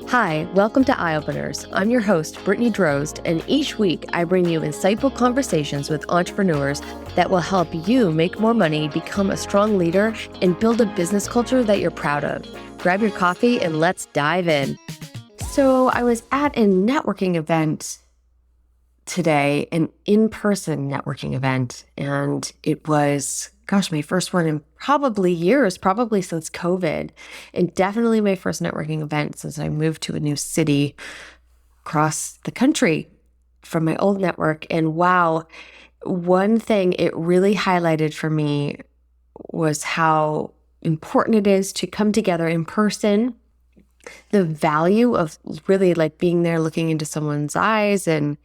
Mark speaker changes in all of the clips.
Speaker 1: Hi, welcome to Eye Openers. I'm your host, Brittany Drozd, and each week I bring you insightful conversations with entrepreneurs that will help you make more money, become a strong leader, and build a business culture that you're proud of. Grab your coffee and let's dive in. So I was at a networking event today, an in-person networking event, and it was, my first one in probably years, probably since COVID, and definitely my first networking event since I moved to a new city across the country from my old network. And wow, one thing it really highlighted for me was how important it is to come together in person. The value of really like being there, looking into someone's eyes and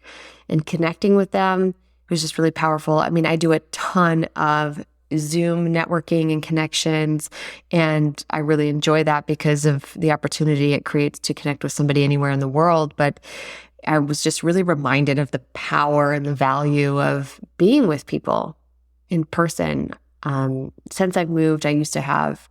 Speaker 1: connecting with them was just really powerful. I mean, I do a ton of Zoom networking and connections, and I really enjoy that because of the opportunity it creates to connect with somebody anywhere in the world. But I was just really reminded of the power and the value of being with people in person. Since I've moved, I used to have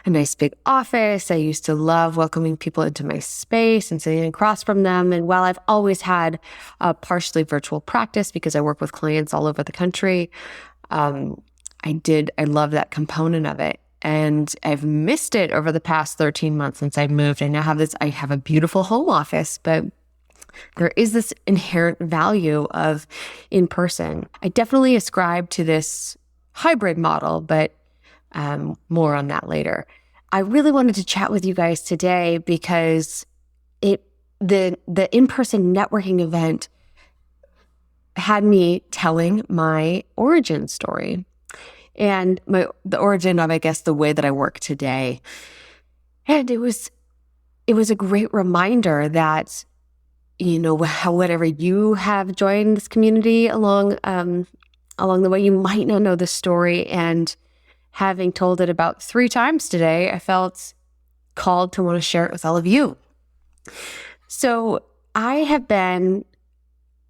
Speaker 1: a nice big office. I used to love welcoming people into my space and sitting across from them. And while I've always had a partially virtual practice because I work with clients all over the country, I love that component of it. And I've missed it over the past 13 months since I moved. I have a beautiful home office, but there is this inherent value of in person. I definitely ascribe to this hybrid model, but more on that later. I really wanted to chat with you guys today because the in-person networking event had me telling my origin story and the origin of, I guess, the way that I work today. And it was a great reminder that, whatever you have joined this community along the way, you might not know the story. And having told it about 3 times today, I felt called to want to share it with all of you. So I have been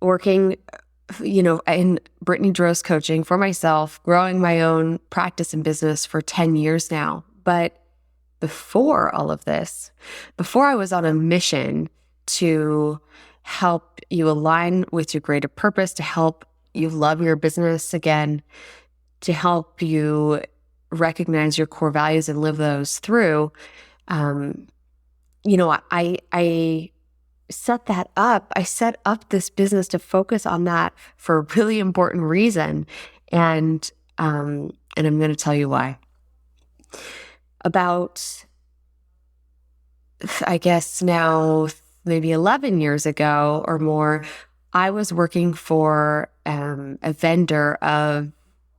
Speaker 1: working, in Brittany Drozd Coaching for myself, growing my own practice and business for 10 years now. But before all of this, before I was on a mission to help you align with your greater purpose, to help you love your business again, to help you recognize your core values and live those through, I set that up. I set up this business to focus on that for a really important reason. And I'm going to tell you why. About, I guess now, maybe 11 years ago or more, I was working for a vendor of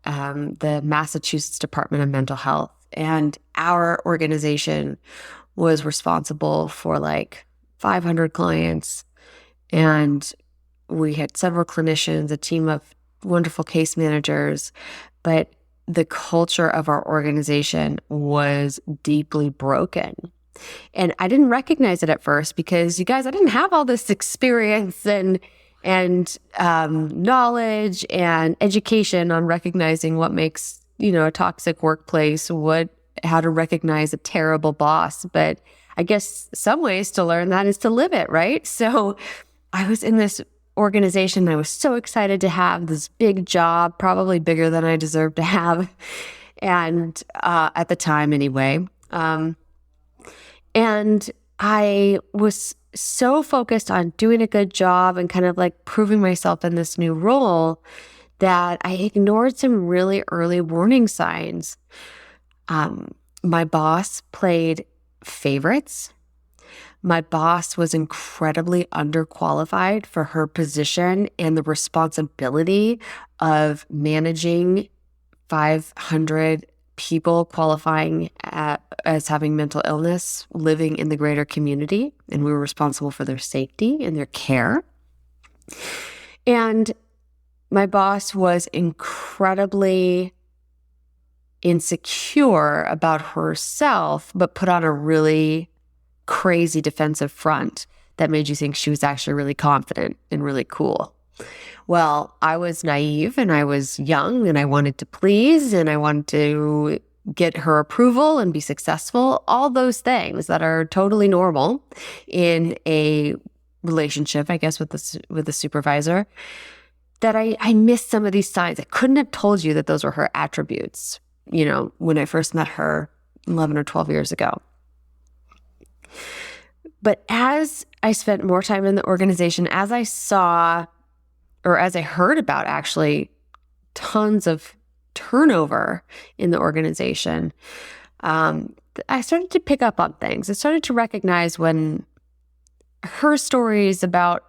Speaker 1: the Massachusetts Department of Mental Health. And our organization was responsible for like 500 clients. And we had several clinicians, a team of wonderful case managers. But the culture of our organization was deeply broken. And I didn't recognize it at first because, you guys, I didn't have all this experience and knowledge and education on recognizing what makes, a toxic workplace, how to recognize a terrible boss. But I guess some ways to learn that is to live it, right? So I was in this organization. I was so excited to have this big job, probably bigger than I deserved to have. And at the time anyway. And I was so focused on doing a good job and kind of like proving myself in this new role that I ignored some really early warning signs. My boss played favorites. My boss was incredibly underqualified for her position and the responsibility of managing 500 people qualifying as having mental illness living in the greater community, and we were responsible for their safety and their care. And my boss was incredibly insecure about herself, but put on a really crazy defensive front that made you think she was actually really confident and really cool. Well, I was naive and I was young and I wanted to please and I wanted to get her approval and be successful, all those things that are totally normal in a relationship, I guess, with the supervisor, that I missed some of these signs. I couldn't have told you that those were her attributes, when I first met her 11 or 12 years ago. But as I spent more time in the organization, as I saw, or as I heard about actually tons of turnover in the organization, I started to pick up on things. I started to recognize when her stories about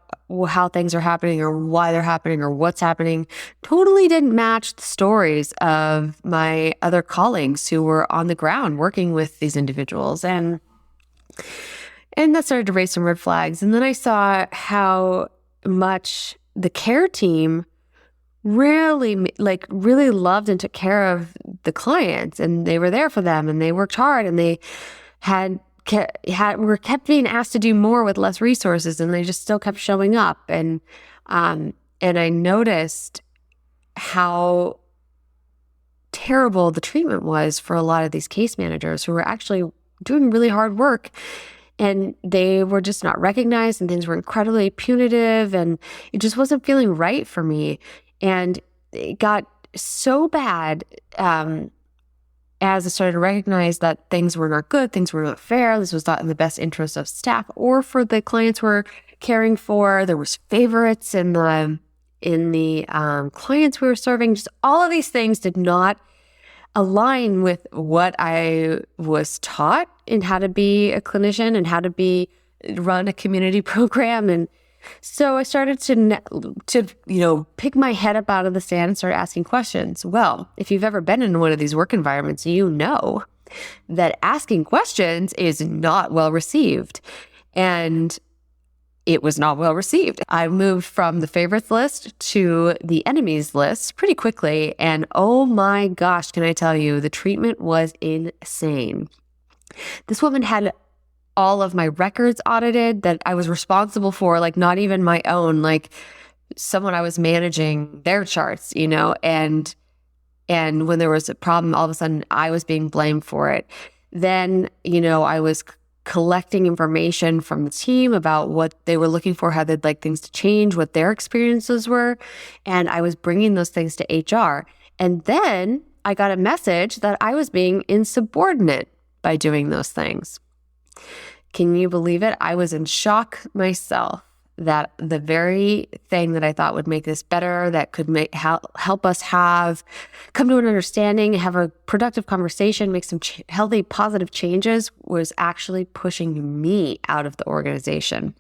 Speaker 1: how things are happening or why they're happening or what's happening totally didn't match the stories of my other colleagues who were on the ground working with these individuals. And that started to raise some red flags. And then I saw how much the care team really loved and took care of the clients, and they were there for them, and they worked hard, and they were kept being asked to do more with less resources, and they just still kept showing up. And I noticed how terrible the treatment was for a lot of these case managers who were actually doing really hard work, and they were just not recognized, and things were incredibly punitive, and it just wasn't feeling right for me. And it got so bad as I started to recognize that things were not good, things were not fair, this was not in the best interest of staff or for the clients we're caring for. There was favorites in the clients we were serving. Just all of these things did not align with what I was taught in how to be a clinician and how to run a community program. And so I started to pick my head up out of the sand and start asking questions. Well, if you've ever been in one of these work environments, you know that asking questions is not well received. And it was not well received. I moved from the favorites list to the enemies list pretty quickly. And oh my gosh, can I tell you, the treatment was insane. This woman had all of my records audited that I was responsible for, like not even my own, like someone I was managing their charts, and when there was a problem, all of a sudden I was being blamed for it. Then, I was collecting information from the team about what they were looking for, how they'd like things to change, what their experiences were, and I was bringing those things to HR. And then I got a message that I was being insubordinate by doing those things. Come you believe it? I was in shock myself that the very thing that I thought would make this better, that could help us come to an understanding, have a productive conversation, make some healthy, positive changes, was actually pushing me out of the organization.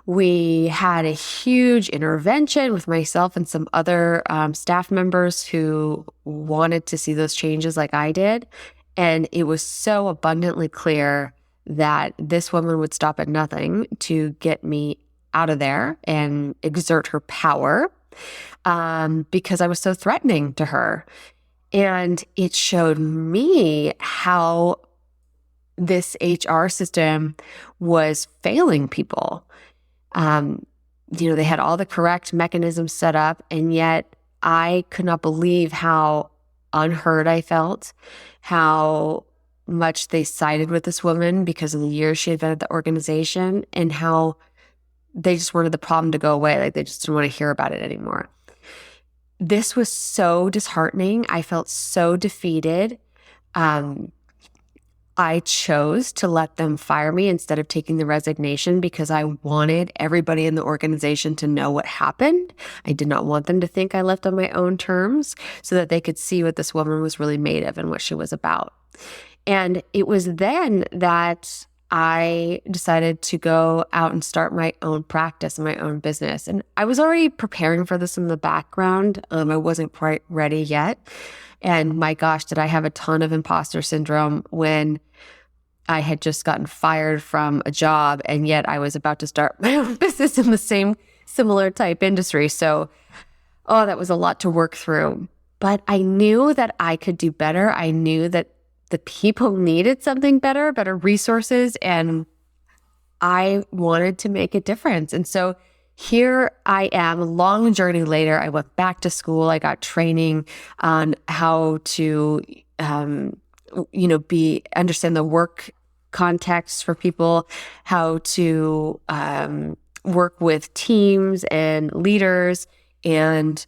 Speaker 1: We had a huge intervention with myself and some other staff members who wanted to see those changes like I did. And it was so abundantly clear that this woman would stop at nothing to get me out of there and exert her power because I was so threatening to her. And it showed me how this HR system was failing people. They had all the correct mechanisms set up, and yet I could not believe how unheard I felt, how much they sided with this woman because of the years she had been at the organization, and how they just wanted the problem to go away. Like they just didn't want to hear about it anymore. This was so disheartening. I felt so defeated. I chose to let them fire me instead of taking the resignation because I wanted everybody in the organization to know what happened. I did not want them to think I left on my own terms so that they could see what this woman was really made of and what she was about. And it was then that I decided to go out and start my own practice and my own business. And I was already preparing for this in the background. I wasn't quite ready yet. And my gosh, did I have a ton of imposter syndrome when I had just gotten fired from a job, and yet I was about to start my own business in the same similar type industry. So, that was a lot to work through. But I knew that I could do better. I knew that the people needed something better resources, and I wanted to make a difference. And so here I am, a long journey later. I went back to school. I got training on how to understand the work context for people, how to work with teams and leaders and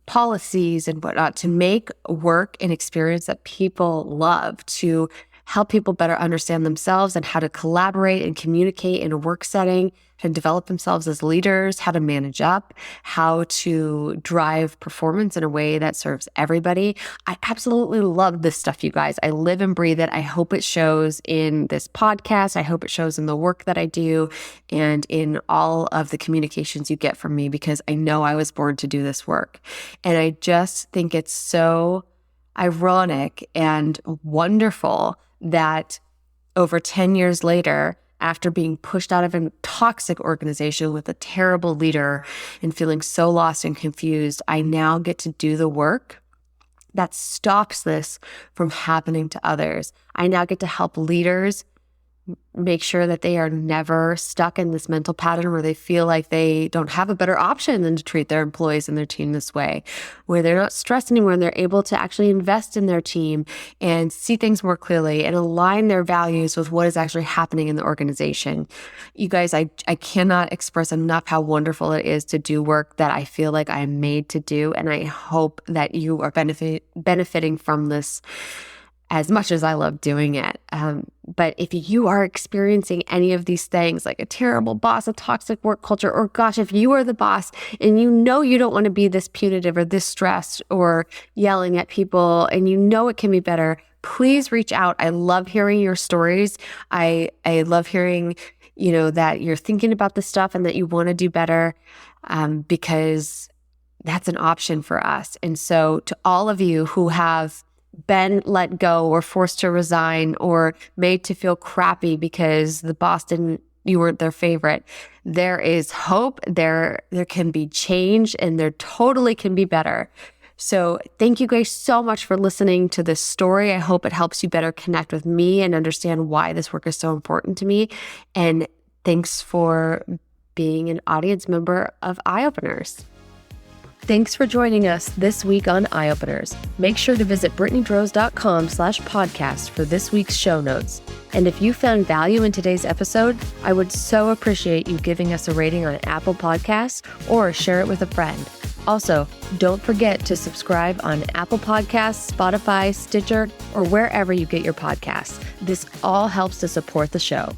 Speaker 1: policies and whatnot to make work an experience that people love, to help people better understand themselves and how to collaborate and communicate in a work setting, and develop themselves as leaders, how to manage up, how to drive performance in a way that serves everybody. I absolutely love this stuff, you guys. I live and breathe it. I hope it shows in this podcast. I hope it shows in the work that I do and in all of the communications you get from me, because I know I was born to do this work. And I just think it's so ironic and wonderful that over 10 years later, after being pushed out of a toxic organization with a terrible leader and feeling so lost and confused, I now get to do the work that stops this from happening to others. I now get to help leaders make sure that they are never stuck in this mental pattern where they feel like they don't have a better option than to treat their employees and their team this way, where they're not stressed anymore and they're able to actually invest in their team and see things more clearly and align their values with what is actually happening in the organization. You guys, I cannot express enough how wonderful it is to do work that I feel like I'm made to do, and I hope that you are benefiting from this as much as I love doing it. But if you are experiencing any of these things, like a terrible boss, a toxic work culture, or gosh, if you are the boss and you know you don't want to be this punitive or this stressed or yelling at people, and you know it can be better, please reach out. I love hearing your stories. I love hearing, that you're thinking about this stuff and that you want to do better, because that's an option for us. And so to all of you who have been let go or forced to resign or made to feel crappy because the boss you weren't their favorite, there is hope. There can be change, and there totally can be better. So thank you guys so much for listening to this story. I hope it helps you better connect with me and understand why this work is so important to me. And thanks for being an audience member of Eye Openers. Thanks for joining us this week on Eye Openers. Make sure to visit BrittanyDrozd.com/podcast for this week's show notes. And if you found value in today's episode, I would so appreciate you giving us a rating on Apple Podcasts or share it with a friend. Also, don't forget to subscribe on Apple Podcasts, Spotify, Stitcher, or wherever you get your podcasts. This all helps to support the show.